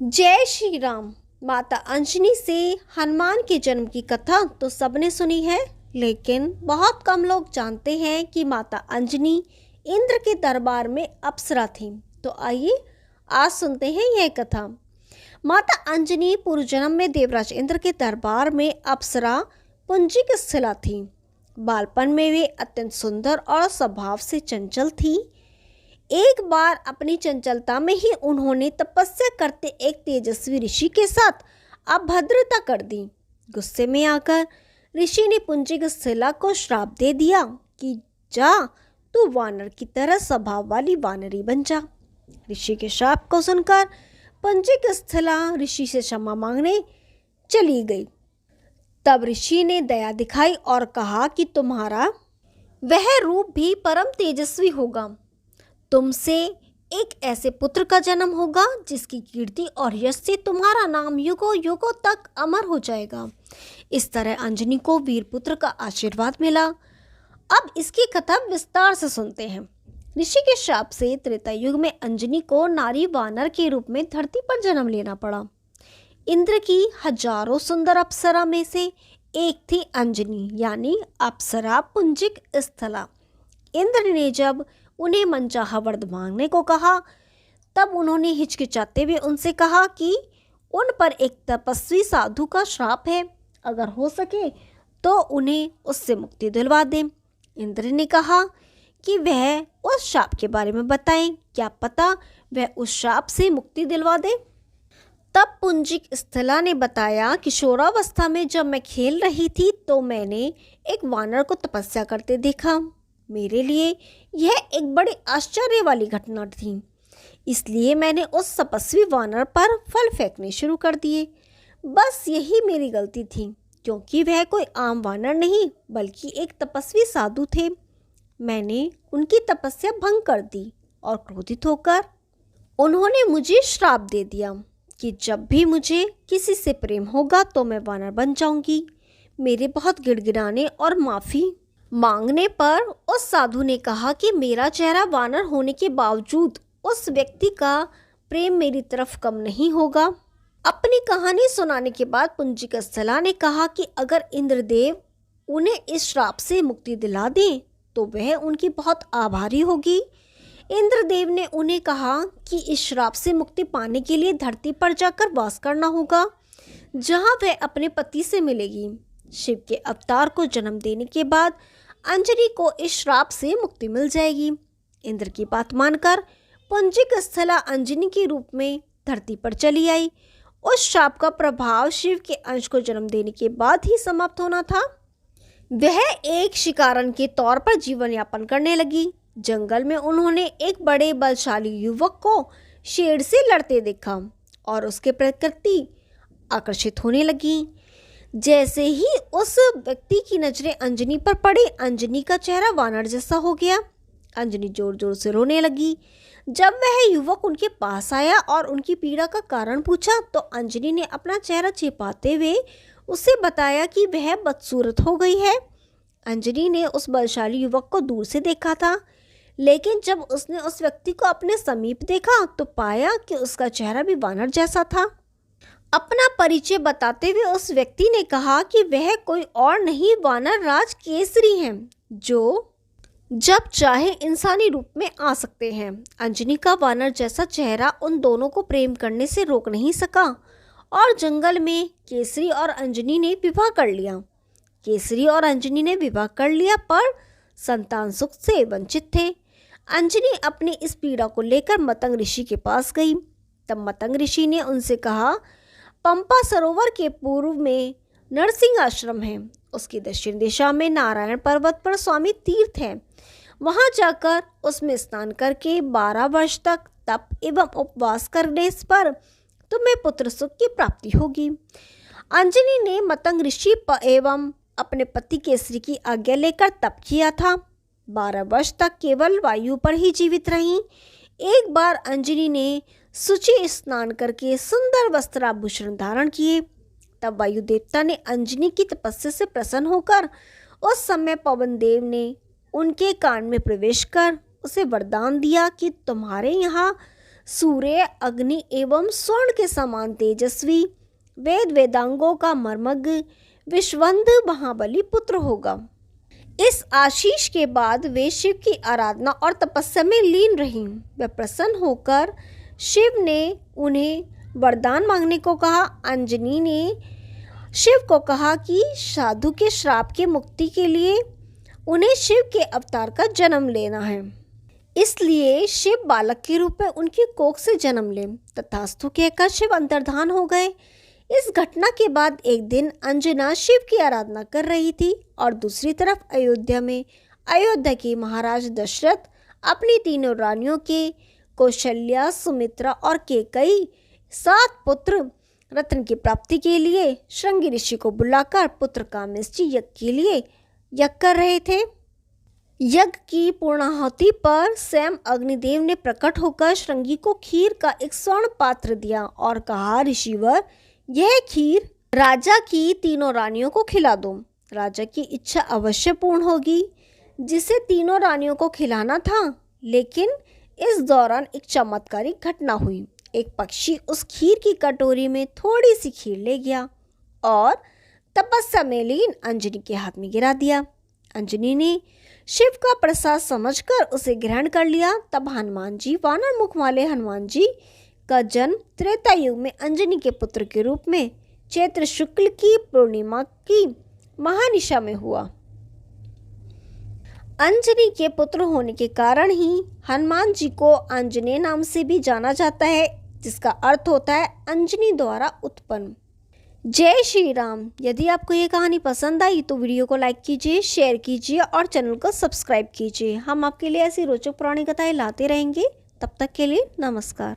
जय श्री राम। माता अंजनी से हनुमान के जन्म की कथा तो सबने सुनी है, लेकिन बहुत कम लोग जानते हैं कि माता अंजनी इंद्र के दरबार में अप्सरा थी। तो आइए आज सुनते हैं यह कथा। माता अंजनी पूर्व जन्म में देवराज इंद्र के दरबार में अप्सरा पुंजिक स्थिला थी। बालपन में वे अत्यंत सुंदर और स्वभाव से चंचल थी। एक बार अपनी चंचलता में ही उन्होंने तपस्या करते एक तेजस्वी ऋषि के साथ अभद्रता कर दी। गुस्से में आकर ऋषि ने पुंजिक स्थिला को श्राप दे दिया कि जा, तू वानर की तरह स्वभाव वाली वानरी बन जा। ऋषि के श्राप को सुनकर पुंजिक स्थिला ऋषि से क्षमा मांगने चली गई। तब ऋषि ने दया दिखाई और कहा कि तुम्हारा वह रूप भी परम तेजस्वी होगा। तुमसे एक ऐसे पुत्र का जन्म होगा जिसकी कीर्ति और यश से तुम्हारा नाम युगों युगों तक अमर हो जाएगा। इस तरह अंजनी को वीर पुत्र का आशीर्वाद मिला। अब इसकी कथा विस्तार से सुनते हैं। ऋषि के श्राप से त्रेता युग में अंजनी को नारी वानर के रूप में धरती पर जन्म लेना पड़ा। इंद्र की हजारों सुंदर अप्सरा में से एक थी अंजनी, यानी अप्सरा पुंजिक स्थला। इंद्र ने जब उन्हें मनचाहा वर मांगने को कहा, तब उन्होंने हिचकिचाते हुए उनसे कहा कि उन पर एक तपस्वी साधु का श्राप है, अगर हो सके तो उन्हें उससे मुक्ति दिलवा दें। इंद्र ने कहा कि वह उस श्राप के बारे में बताएं, क्या पता वह उस श्राप से मुक्ति दिलवा दे। तब पुंजिक स्थला ने बताया, किशोरावस्था में जब मैं खेल रही थी तो मैंने एक वानर को तपस्या करते देखा। मेरे लिए यह एक बड़ी आश्चर्य वाली घटना थी, इसलिए मैंने उस तपस्वी वानर पर फल फेंकने शुरू कर दिए। बस यही मेरी गलती थी, क्योंकि वह कोई आम वानर नहीं बल्कि एक तपस्वी साधु थे। मैंने उनकी तपस्या भंग कर दी और क्रोधित होकर उन्होंने मुझे श्राप दे दिया कि जब भी मुझे किसी से प्रेम होगा तो मैं वानर बन जाऊंगी। मेरे बहुत गिड़गिड़ाने और माफ़ी मांगने पर उस साधु ने कहा कि मेरा चेहरा वानर होने के बावजूद उस व्यक्ति का प्रेम मेरी तरफ कम नहीं होगा। अपनी कहानी सुनाने के बाद पुंजिक स्थला ने कहा कि अगर इंद्रदेव उन्हें इस श्राप से मुक्ति दिला दें तो वह उनकी बहुत आभारी होगी। इंद्रदेव ने उन्हें कहा कि इस श्राप से मुक्ति पाने के लिए धरती पर जाकर वास करना होगा, जहां वह अपने पति से मिलेगी। शिव के अवतार को जन्म देने के बाद अंजनी को इस श्राप से मुक्ति मिल जाएगी। इंद्र की बात मानकर पुंजिक स्थला अंजनी के रूप में धरती पर चली आई। उस श्राप का प्रभाव शिव के अंश को जन्म देने के बाद ही समाप्त होना था। वह एक शिकारन के तौर पर जीवन यापन करने लगी। जंगल में उन्होंने एक बड़े बलशाली युवक को शेर से लड़ते देखा और उसके प्रति आकर्षित होने लगी। जैसे ही उस व्यक्ति की नजरें अंजनी पर पड़ी, अंजनी का चेहरा वानर जैसा हो गया। अंजनी जोर जोर से रोने लगी। जब वह युवक उनके पास आया और उनकी पीड़ा का कारण पूछा तो अंजनी ने अपना चेहरा छिपाते हुए उसे बताया कि वह बदसूरत हो गई है। अंजनी ने उस बलशाली युवक को दूर से देखा था, लेकिन जब उसने उस व्यक्ति को अपने समीप देखा तो पाया कि उसका चेहरा भी वानर जैसा था। अपना परिचय बताते हुए उस व्यक्ति ने कहा कि वह कोई और नहीं वानर राज केसरी हैं, जो जब चाहे इंसानी रूप में आ सकते हैं। अंजनी का वानर जैसा चेहरा उन दोनों को प्रेम करने से रोक नहीं सका और जंगल में केसरी और अंजनी ने विवाह कर लिया। केसरी और अंजनी ने विवाह कर लिया पर संतान सुख से वंचित थे। अंजनी अपनी इस पीड़ा को लेकर मतंग ऋषि के पास गई। तब मतंग ऋषि ने उनसे कहा, पंपा सरोवर के पूर्व में नरसिंह आश्रम है। उसकी दक्षिण दिशा में नारायण पर्वत पर स्वामी तीर्थ है। वहां जाकर उसमें स्नान करके 12 वर्ष तक तप एवं उपवास करने पर तुम्हें पुत्र सुख की प्राप्ति होगी। अंजनी ने मतंग ऋषि एवं अपने पति केसरी की आज्ञा लेकर तप किया था। 12 वर्ष तक केवल वायु पर ही जीवित रही। एक बार अंजनी ने शुचि स्नान करके सुंदर वस्त्राभूषण धारण किए। तब वायु देवता ने अंजनी की तपस्या से प्रसन्न होकर उस समय पवन देव ने उनके कान में प्रवेश कर उसे वरदान दिया कि तुम्हारे यहाँ सूर्य, अग्नि एवं स्वर्ण के समान तेजस्वी, वेद वेदांगों का मर्मज्ञ विश्ववंद्य महाबली पुत्र होगा। इस आशीष के बाद वे शिव की आराधना और तपस्या में लीन रहीं। वे प्रसन्न होकर शिव ने उन्हें वरदान मांगने को कहा। अंजनी ने शिव को कहा कि साधु के श्राप के मुक्ति के लिए उन्हें शिव के अवतार का जन्म लेना है, इसलिए शिव बालक के रूप में उनकी कोख से जन्म ले। तथास्तु कहकर शिव अंतर्धान हो गए। इस घटना के बाद एक दिन अंजना शिव की आराधना कर रही थी और दूसरी तरफ अयोध्या के महाराज दशरथ अपनी तीनों रानियों के कौशल्या, सुमित्रा और केकई 7 पुत्र रत्न की प्राप्ति के लिए श्रृंगी ऋषि को बुलाकर पुत्र कामेष्टि यज्ञ के लिए यज्ञ कर रहे थे। यज्ञ की पूर्णाहुति पर स्वयं अग्निदेव ने प्रकट होकर श्रृंगी को खीर का एक स्वर्ण पात्र दिया और कहा, ऋषिवर, यह खीर राजा की तीनों रानियों को खिला दो। राजा की इच्छा अवश्य पूर्ण होगी। जिसे तीनों रानियों को खिलाना था, लेकिन इस दौरान एक चमत्कारिक घटना हुई। एक पक्षी उस खीर की कटोरी में थोड़ी सी खीर ले गया और तपस्या में लीन अंजनी के हाथ में गिरा दिया। अंजनी ने शिव का प्रसाद समझकर उसे ग्रहण कर लिया। तब हनुमान जी, वानर मुख वाले हनुमान जी का जन्म त्रेता युग में अंजनी के पुत्र के रूप में चैत्र शुक्ल की पूर्णिमा की महानिशा में हुआ। अंजनी के पुत्र होने के कारण ही हनुमान जी को आंजनेय नाम से भी जाना जाता है, जिसका अर्थ होता है अंजनी द्वारा उत्पन्न। जय श्री राम। यदि आपको ये कहानी पसंद आई तो वीडियो को लाइक कीजिए, शेयर कीजिए और चैनल को सब्सक्राइब कीजिए। हम आपके लिए ऐसी रोचक पुरानी कथाएं लाते रहेंगे। तब तक के लिए नमस्कार।